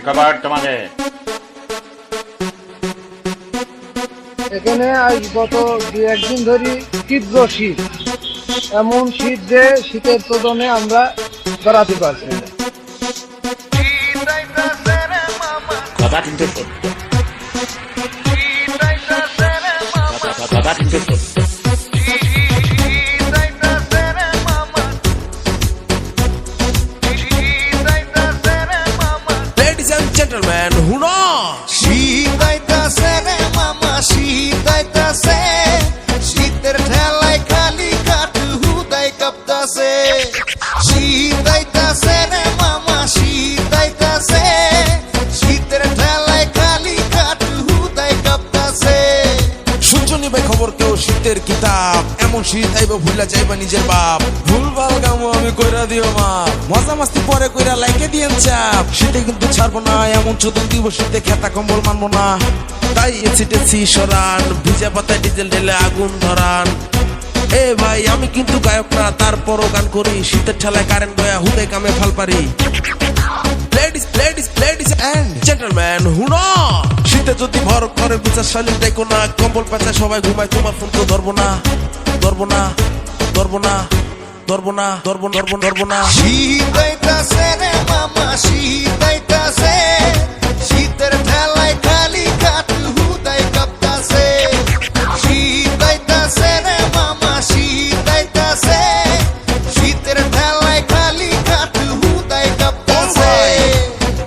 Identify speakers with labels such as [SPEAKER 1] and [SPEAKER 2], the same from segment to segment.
[SPEAKER 1] খাবার তোমাকে
[SPEAKER 2] এখানে আজ গত 2-1 দিন ধরে তীব্র শীত, এমন শীত যে শীতের প্রদানে আমরা বেড়াতে পারছি না।
[SPEAKER 1] কথা কিন্তু সত্য, কথা কিন্তু সত্য।
[SPEAKER 3] Ladies and gentlemen, হুনো
[SPEAKER 4] শীত আইতাছে রে মামা, শীত আইতাছে, শীতের ঠেলায় খালি কাটু হুদাই কাঁপতাছে। শীত আইতাছে রে মামা, শীত আইতাছে, শীতের ঠেলায় খালি কাটু হুদাই কাঁপতাছে।
[SPEAKER 3] শুনছো নি ভাই খবর কেউ শীতের কিতাব, এমন শীত আইব ভুলা যাইবা নিজের বাপ। ভুলভাল গামো আমি কইরা দিও মা, মজা মাস্তি পরে কইরা লাইকে দিয়েন চাপ। শীতে কিন্তু ছাড়বো না, এমন চোদন দিব শীতে খেতা কম্বল মানবো না। তাই এসিটেছি সরান, ভিজা পাতায় ডিজেল ঢেলে আগুন ধরান। এ ভাই আমি কিন্তু গায়ক না, তারপরও গান করি। শীতের ঠেলায় কারেন্ট বয়া হুদে কামে ফাল পারি। Ladies and gentlemen, হুনো শীতে যদি ভর করে বিচার শালীন দেখো না, কম্বল পেঁচা সবাই ঘুমায়, তোমার ফোন তো ধরবো না, ধরবো না, ধরবো না, ধরবো না, ধরবো না।
[SPEAKER 4] শীত আইতাছে রে মামা, শীত আইতাছে, শীতের ঠেলায় খালি কাটু হুদাই কাঁপতাছে। শীত আইতাছে রে মামা, শীত আইতাছে, শীতের ঠেলায় খালি কাটু হুদাই কাঁপতাছে।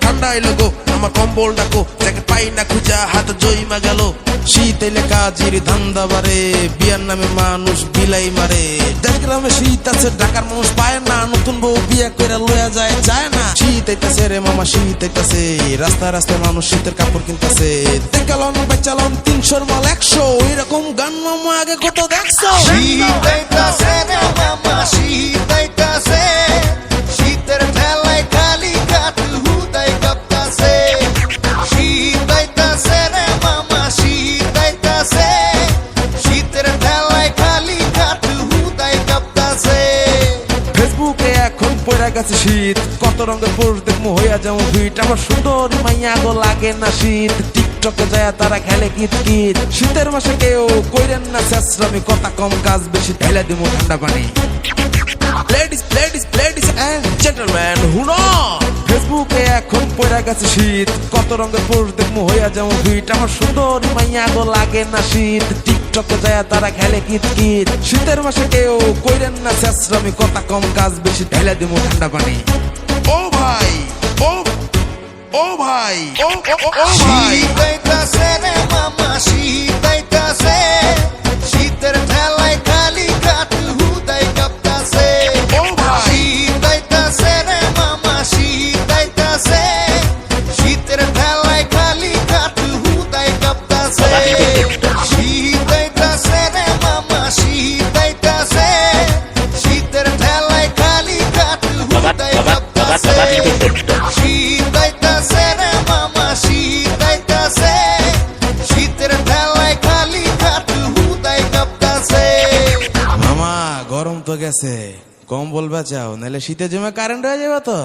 [SPEAKER 3] ঠান্ডা এলো গো আমার কম্বল ডাকো, জ্যাকেট পাই না খুঁজা হাত জয়মা গেল। শীত এলে কাজের ধান্দা বাড়ে, বিয়ার নামে মানুষ বিলাই মারে। দেশ গ্রামে শীত আছে, ঢাকার মানুষ পায় না, নতুন বউ বিয়া কইরা লয়া যায় যায় না। শীত আইতাছে রে মামা, শীত আইতাছে, রাস্তায় রাস্তায় মানুষ শীতের কাপড় কিনতাছে। দেখালন বেচালন 300 মাল 100, এরকম গান মামা আগে কত দেখছো।
[SPEAKER 4] শীত আইতাছে রে মামা, শীত আইতাছে, শীতের ঠেলায় খালি কাটু হুদাই কাঁপতাছে। শীত আইতাছে রে মামা, শীত আইতাছে, শীতের ঠেলায় খালি কাটু হুদাই কাঁপতাছে।
[SPEAKER 3] ফেসবুকে এখন পড়া গেছে শীত, কত রঙের পোস্ট দেখবো হইয়া যেমন ফিট। আমার সুন্দরী মাইয়া গো লাগে না শীত, টিকটকে যায় তারা খেলে কিত কিত। শীতের মাসে কেউ কইরেন না শেষরামি, কথা কম কাজ বেশি, ঢেলে দিব ঠান্ডা পানি। Ladies and gentlemen, হুনো ফেসবুকে এখন পড়া গেছে শীত, কত রঙের পোস্ট দেখবো হইয়া যেমন ফিট। আমার সুন্দরী মাইয়া গো লাগে না শীত, টিকটকে যায় তারা খেলে কিত কিত। শীতের মাসে কেউ কইরেন না শেষরামি, কথা কম কাজ বেশি, ঢেলে দিব ঠান্ডা পানি। ও ভাই, ও ভাই, ও ভাই।
[SPEAKER 4] শীত আইতাছে রে মামা, শীত আইতাছে, শীতের ঠেলায় খালি কাটু হুদাই কাঁপতাছে। শীত আইতাছে রে মামা, শীত আইতাছে, শীতের ঠেলায় খালি কাটু হুদাই কাঁপতাছে। শীত আইতাছে রে মামা, শীত আইতাছে, শীতের ঠেলায় খালি কাটু হুদাই কাঁপতাছে। শীত আইতাছে রে মামা, শীত আইতাছে, শীতের ঠেলায় খালি কাটু হুদাই কাঁপতাছে।
[SPEAKER 3] মামা গরম তো গেছে, কম্বল বাঁচাও, নাহলে শীতে জমে কারেন্ট হয়ে যাবে তো।